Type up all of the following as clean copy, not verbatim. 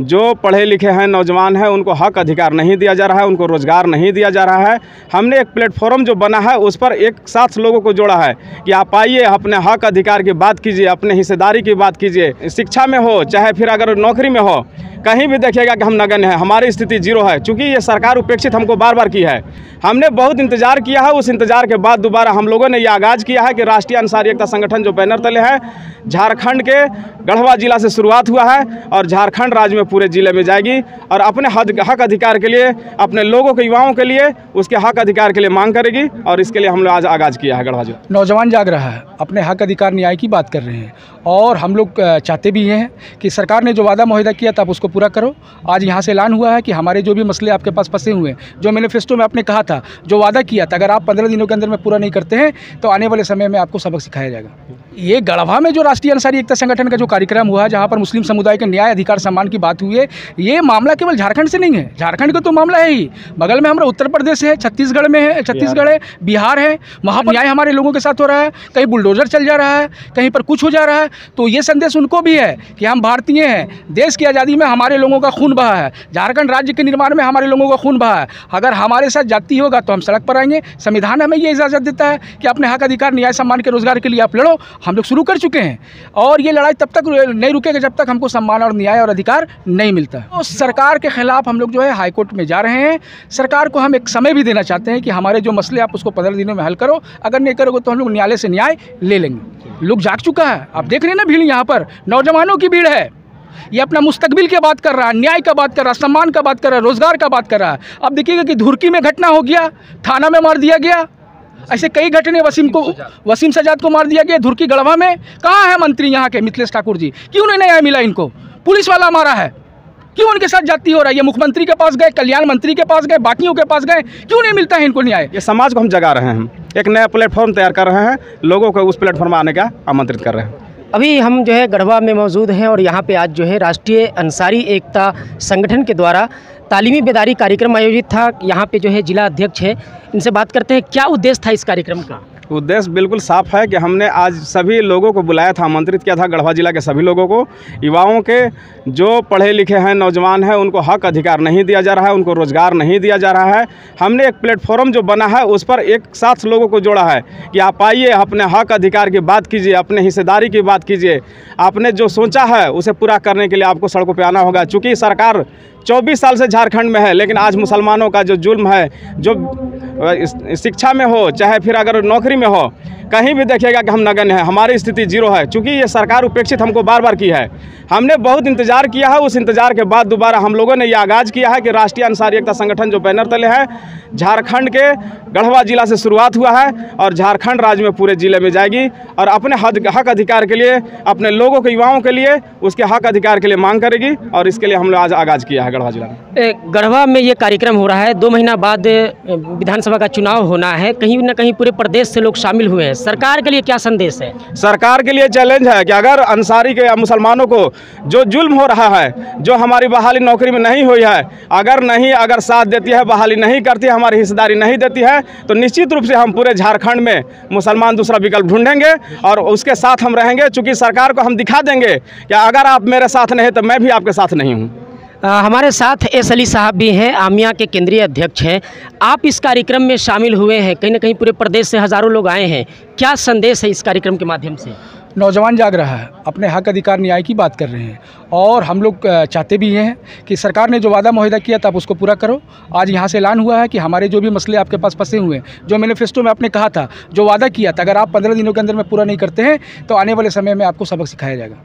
जो पढ़े लिखे हैं नौजवान हैं उनको हक अधिकार नहीं दिया जा रहा है, उनको रोज़गार नहीं दिया जा रहा है। हमने एक प्लेटफॉर्म जो बना है उस पर एक साथ लोगों को जोड़ा है कि आप आइए, अपने हक अधिकार की बात कीजिए, अपने हिस्सेदारी की बात कीजिए। शिक्षा में हो चाहे फिर अगर नौकरी में हो, कहीं भी देखिएगा कि हम नगण्य हैं, हमारी स्थिति जीरो है। चूँकि ये सरकार उपेक्षित हमको बार बार की है। हमने बहुत इंतजार किया है, उस इंतजार के बाद दोबारा हम लोगों ने ये आगाज़ किया है कि राष्ट्रीय अंसारी एकता संगठन जो बैनर तले है, झारखंड के गढ़वा जिला से शुरुआत हुआ है और झारखंड राज्य में पूरे ज़िले में जाएगी और अपने हक अधिकार के लिए, अपने लोगों के, युवाओं के लिए उसके हक अधिकार के लिए मांग करेगी और इसके लिए हम लोग आज आगाज़ किया है। गढ़वा जिला नौजवान जाग रहा है, अपने हक अधिकार न्याय की बात कर रहे हैं और हम लोग चाहते भी हैं कि सरकार ने जो वादा मुहैया किया था आप उसको पूरा करो। आज यहाँ से ऐलान हुआ है कि हमारे जो भी मसले आपके पास फंसे हुए हैं, जो मैनिफेस्टो में आपने कहा था, जो वादा किया था, अगर आप 15 दिनों के अंदर में पूरा नहीं करते हैं तो आने वाले समय में आपको सबक सिखाया जाएगा। ये गढ़वा में जो राष्ट्रीय अंसारी एकता संगठन का जो कार्यक्रम हुआ, जहाँ पर मुस्लिम समुदाय के न्याय, अधिकार, सम्मान की बात हुई है, ये मामला केवल झारखंड से नहीं है। झारखंड का तो मामला है ही, बगल में हमारा उत्तर प्रदेश है, छत्तीसगढ़ में है, छत्तीसगढ़ है, बिहार है, वहाँ पर न्याय हमारे लोगों के साथ हो रहा है। कहीं बुलडोजर चल जा रहा है, कहीं पर कुछ हो जा रहा है। तो ये संदेश उनको भी है कि हम भारतीय हैं, देश की आज़ादी में हमारे लोगों का खून बहा है, झारखंड राज्य के निर्माण में हमारे लोगों का खून बहा है। अगर हमारे साथ जाति होगा तो हम सड़क पर आएंगे। संविधान हमें ये इजाज़त देता है कि अपने हक अधिकार, न्याय, सम्मान के, रोजगार के लिए आप लड़ो। हम लोग शुरू कर चुके हैं और ये लड़ाई तब तक नहीं रुकेगा जब तक हमको सम्मान और न्याय और अधिकार नहीं मिलता। तो सरकार के खिलाफ हम लोग जो है हाईकोर्ट में जा रहे हैं। सरकार को हम एक समय भी देना चाहते हैं कि हमारे जो मसले आप उसको 15 दिनों में हल करो, अगर नहीं करोगे तो हम लोग न्यायालय से न्याय ले लेंगे। लोग जाग चुका है, आप देख रहे हैं ना भीड़, यहाँ पर नौजवानों की भीड़ है। ये अपना मुस्तकबिल की बात कर रहा है, न्याय का बात कर रहा है, सम्मान का बात कर रहा है, रोजगार का बात कर रहा है। अब देखिएगा कि धुरकी में घटना हो गया, थाना में मार दिया गया। ऐसे कई घटने, वसीम सजाद को मार दिया गया धुरकी गढ़वा में। कहाँ है मंत्री यहाँ के मिथिलेश ठाकुर जी? क्यों नहीं न्याय मिला इनको? पुलिस वाला मारा है, क्यों उनके साथ जाती हो रहा है? ये मुख्यमंत्री के पास गए, कल्याण मंत्री के पास गए, बाकियों के पास गए, क्यों नहीं मिलता है इनको न्याय? ये समाज को हम जगा रहे हैं, एक नया प्लेटफॉर्म तैयार कर रहे हैं, लोगों को उस प्लेटफॉर्म में आने का आमंत्रित कर रहे हैं। अभी हम जो है गढ़वा में मौजूद हैं और यहाँ पे आज जो है राष्ट्रीय अंसारी एकता संगठन के द्वारा तालीमी बेदारी कार्यक्रम आयोजित था। यहाँ पे जो है जिला अध्यक्ष है, इनसे बात करते हैं क्या उद्देश्य था इस कार्यक्रम का। उद्देश्य बिल्कुल साफ है कि हमने आज सभी लोगों को बुलाया था, आमंत्रित किया था, गढ़वा जिला के सभी लोगों को। युवाओं के जो पढ़े लिखे हैं नौजवान हैं उनको हक अधिकार नहीं दिया जा रहा है, उनको रोज़गार नहीं दिया जा रहा है। हमने एक प्लेटफॉर्म जो बना है उस पर एक साथ लोगों को जोड़ा है कि आप आइए, अपने हक अधिकार की बात कीजिए, अपने हिस्सेदारी की बात कीजिए। आपने जो सोचा है उसे पूरा करने के लिए आपको सड़कों पर आना होगा। चूँकि सरकार 24 साल से झारखंड में है, लेकिन आज मुसलमानों का जो जुल्म है, जो शिक्षा में हो चाहे फिर अगर नौकरी में हो, कहीं भी देखिएगा कि हम नगण्य हैं, हमारी स्थिति जीरो है। चूँकि ये सरकार उपेक्षित हमको बार बार की है। हमने बहुत इंतजार किया है, उस इंतजार के बाद दोबारा हम लोगों ने ये आगाज़ किया है कि राष्ट्रीय अंसारी एकता संगठन जो बैनर तले है, झारखंड के गढ़वा जिला से शुरुआत हुआ है और झारखंड राज्य में पूरे ज़िले में जाएगी और अपने हक अधिकार के लिए, अपने लोगों के, युवाओं के लिए उसके हक अधिकार के लिए मांग करेगी और इसके लिए हम लोग आज आगाज़ किया है गढ़वा जिला में। गढ़वा में ये कार्यक्रम हो रहा है, 2 महीना बाद विधानसभा का चुनाव होना है, कहीं न कहीं पूरे प्रदेश से लोग शामिल हुए हैं। सरकार के लिए क्या संदेश है? सरकार के लिए चैलेंज है कि अगर अंसारी के मुसलमानों को जो जुल्म हो रहा है, जो हमारी बहाली नौकरी में नहीं हुई है, अगर साथ देती है, बहाली नहीं करती है, हमारी हिस्सेदारी नहीं देती है, तो निश्चित रूप से हम पूरे झारखंड में मुसलमान दूसरा विकल्प ढूंढेंगे और उसके साथ हम रहेंगे। चूँकि सरकार को हम दिखा देंगे कि अगर आप मेरे साथ नहीं तो मैं भी आपके साथ नहीं हूँ। हमारे साथ एस अली साहब भी हैं, आमिया के केंद्रीय अध्यक्ष हैं। आप इस कार्यक्रम में शामिल हुए हैं, कहीं ना कहीं पूरे प्रदेश से हज़ारों लोग आए हैं, क्या संदेश है इस कार्यक्रम के माध्यम से? नौजवान जाग रहा है, अपने हक अधिकार, न्याय की बात कर रहे हैं और हम लोग चाहते भी हैं कि सरकार ने जो वादा मुहैया किया था आप उसको पूरा करो। आज यहाँ से ऐलान हुआ है कि हमारे जो भी मसले आपके पास फंसे हुए हैं, जो मैनिफेस्टो में आपने कहा था, जो वादा किया था, अगर आप 15 दिनों के अंदर में पूरा नहीं करते हैं तो आने वाले समय में आपको सबक सिखाया जाएगा।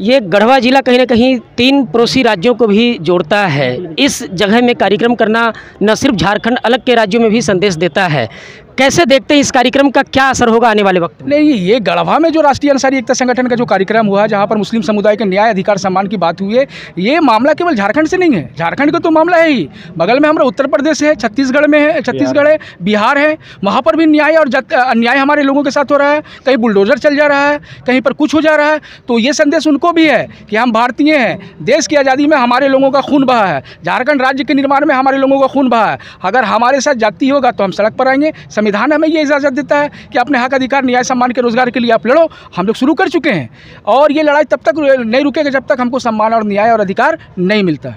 ये गढ़वा जिला कहीं ना कहीं 3 पड़ोसी राज्यों को भी जोड़ता है। इस जगह में कार्यक्रम करना न सिर्फ झारखंड, अलग के राज्यों में भी संदेश देता है। कैसे देखते हैं इस कार्यक्रम का, क्या असर होगा आने वाले वक्त में? नहीं, ये गढ़वा में जो राष्ट्रीय अंसारी एकता संगठन का जो कार्यक्रम हुआ, जहाँ पर मुस्लिम समुदाय के न्याय, अधिकार, सम्मान की बात हुई है, ये मामला केवल झारखंड से नहीं है। झारखंड का तो मामला है ही, बगल में हमारा उत्तर प्रदेश है, छत्तीसगढ़ में है, छत्तीसगढ़ है, बिहार है, वहाँ पर भी न्याय और अन्याय हमारे लोगों के साथ हो रहा है। कहीं बुलडोजर चल जा रहा है, कहीं पर कुछ हो जा रहा है। तो ये संदेश उनको भी है कि हम भारतीय हैं, देश की आज़ादी में हमारे लोगों का खून बहा है, झारखंड राज्य के निर्माण में हमारे लोगों का खून बहा है। अगर हमारे साथ जाति होगा तो हम सड़क पर आएंगे। संविधान हमें ये इजाज़त देता है कि अपने हक अधिकार न्याय सम्मान के रोज़गार के लिए आप लड़ो। हम लोग शुरू कर चुके हैं और ये लड़ाई तब तक नहीं रुकेगा जब तक हमको सम्मान और न्याय और अधिकार नहीं मिलता।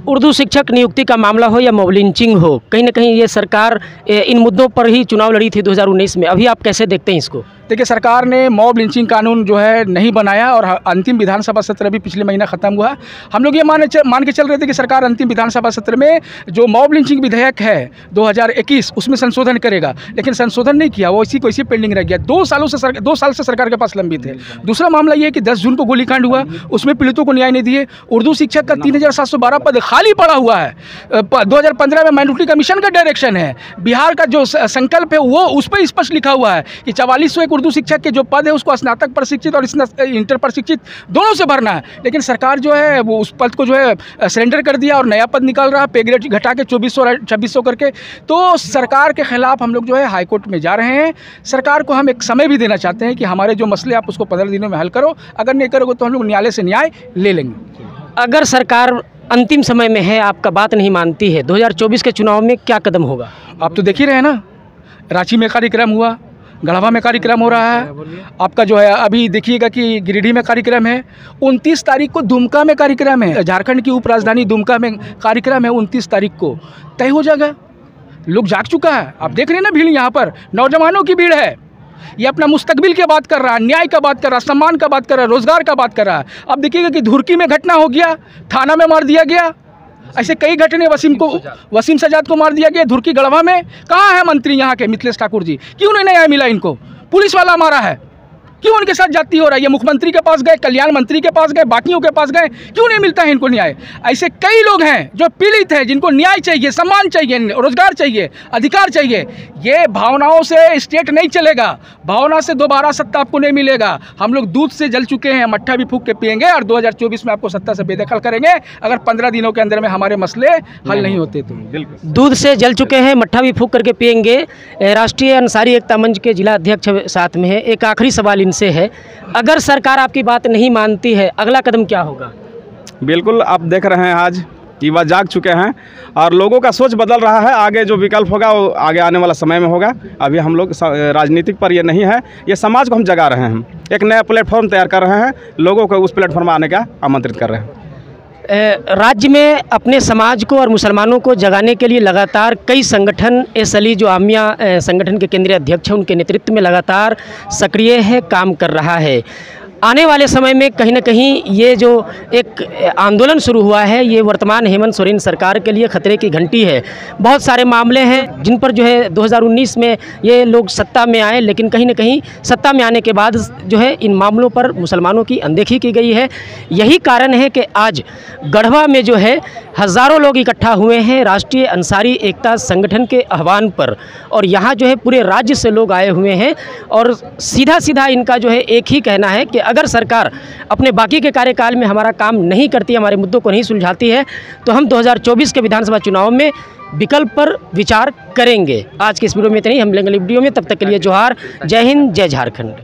उर्दू शिक्षक नियुक्ति का मामला हो या मॉब लिंचिंग हो, कहीं ना कहीं ये सरकार इन मुद्दों पर ही चुनाव लड़ी थी 2019 में। अभी आप कैसे देखते हैं इसको? देखिए, सरकार ने मॉब लिंचिंग कानून जो है नहीं बनाया और अंतिम विधानसभा सत्र भी पिछले महीना ख़त्म हुआ। हम लोग ये मान के चल रहे थे कि सरकार अंतिम विधानसभा सत्र में जो मॉब लिंचिंग विधेयक है 2021 उसमें संशोधन करेगा, लेकिन संशोधन नहीं किया, वो इसी को इसी पेंडिंग रह गया। 2 साल से सरकार के पास लंबित है। दूसरा मामला ये है कि 10 जून को गोलीकांड हुआ, उसमें पीड़ितों को न्याय नहीं दिए। उर्दू शिक्षक का 3712 पद खाली पड़ा हुआ है। 2015 में माइनॉरिटी कमीशन का डायरेक्शन है, बिहार का जो संकल्प है वो उस पर स्पष्ट लिखा हुआ है कि 4401 उर्दू शिक्षक के जो पद है उसको स्नातक प्रशिक्षित और इंटर प्रशिक्षित दोनों से भरना है। लेकिन सरकार जो है वो उस पद को जो है सरेंडर कर दिया और नया पद निकाल रहा है, पे ग्रेड घटा के 2400 करके। तो सरकार के खिलाफ हम लोग जो है हाई कोर्ट में जा रहे हैं। सरकार को हम एक समय भी देना चाहते हैं कि हमारे जो मसले आप उसको 15 दिनों में हल करो, अगर नहीं करोगे तो हम लोग न्यायालय से न्याय ले लेंगे। अगर सरकार अंतिम समय में है, आपका बात नहीं मानती है, 2024 के चुनाव में क्या कदम होगा? आप तो देख ही रहे हैं ना, रांची में कार्यक्रम हुआ, गढ़वा में कार्यक्रम हो रहा है, आपका जो है अभी देखिएगा कि गिरिडीह में कार्यक्रम है, 29 तारीख को दुमका में कार्यक्रम है, झारखंड की उपराजधानी दुमका में कार्यक्रम है 29 तारीख को। तय हो जाएगा, लोग जाग चुका है। आप देख रहे हैं ना भीड़, यहाँ पर नौजवानों की भीड़ है। ये अपना मुस्तकबिल की बात कर रहा है, न्याय का बात कर रहा है, सम्मान का बात कर रहा है, रोजगार का बात कर रहा है। अब देखिएगा कि धुरकी में घटना हो गया, थाना में मार दिया गया, ऐसे कई घटने, वसीम सजाद को मार दिया गया धुरकी गढ़वा में। कहाँ है मंत्री यहाँ के मिथिलेश ठाकुर जी? क्यों नहीं न्याय मिला इनको? पुलिस वाला मारा है, क्यों उनके साथ जाती हो रहा है? ये मुख्यमंत्री के पास गए, कल्याण मंत्री के पास गए, बाकियों के पास गए, क्यों नहीं मिलता है इनको न्याय? ऐसे कई लोग हैं जो पीड़ित हैं, जिनको न्याय चाहिए, सम्मान चाहिए, रोजगार चाहिए, अधिकार चाहिए। ये भावनाओं से स्टेट नहीं चलेगा, भावना से दोबारा सत्ता आपको नहीं मिलेगा। हम लोग दूध से जल चुके हैं, मट्ठा भी फूंक के पिएंगे और 2024 में आपको सत्ता से बेदखल करेंगे अगर 15 दिनों के अंदर में हमारे मसले हल नहीं होते तो। बिल्कुल, दूध से जल चुके हैं, मट्ठा भी फूंक करके पिएंगे। राष्ट्रीय अंसारी एकता मंच के जिला अध्यक्ष साथ में है। एक आखिरी सवाल इनसे है, अगर सरकार आपकी बात नहीं मानती है, अगला कदम क्या होगा? बिल्कुल, आप देख रहे हैं आज युवा जाग चुके हैं और लोगों का सोच बदल रहा है। आगे जो विकल्प होगा वो आगे आने वाला समय में होगा। अभी हम लोग राजनीतिक पर ये नहीं है, ये समाज को हम जगा रहे हैं। हम एक नया प्लेटफॉर्म तैयार कर रहे हैं, लोगों को उस प्लेटफॉर्म में आने का आमंत्रित कर रहे हैं। राज्य में अपने समाज को और मुसलमानों को जगाने के लिए लगातार कई संगठन, अली जो आमिया संगठन के केंद्रीय अध्यक्ष हैं, उनके नेतृत्व में लगातार सक्रिय है, काम कर रहा है। आने वाले समय में कहीं ना कहीं ये जो एक आंदोलन शुरू हुआ है, ये वर्तमान हेमंत सोरेन सरकार के लिए खतरे की घंटी है। बहुत सारे मामले हैं जिन पर जो है 2019 में ये लोग सत्ता में आए, लेकिन कहीं ना कहीं सत्ता में आने के बाद जो है इन मामलों पर मुसलमानों की अनदेखी की गई है। यही कारण है कि आज गढ़वा में जो है हज़ारों लोग इकट्ठा हुए हैं राष्ट्रीय अंसारी एकता संगठन के आह्वान पर, और यहाँ जो है पूरे राज्य से लोग आए हुए हैं। और सीधा सीधा इनका जो है एक ही कहना है कि अगर सरकार अपने बाकी के कार्यकाल में हमारा काम नहीं करती, हमारे मुद्दों को नहीं सुलझाती है, तो हम 2024 के विधानसभा चुनाव में विकल्प पर विचार करेंगे। आज के इस वीडियो में इतना ही, हम मिलेंगे वीडियो में, तब तक के लिए जोहार, जय हिंद, जय झारखंड।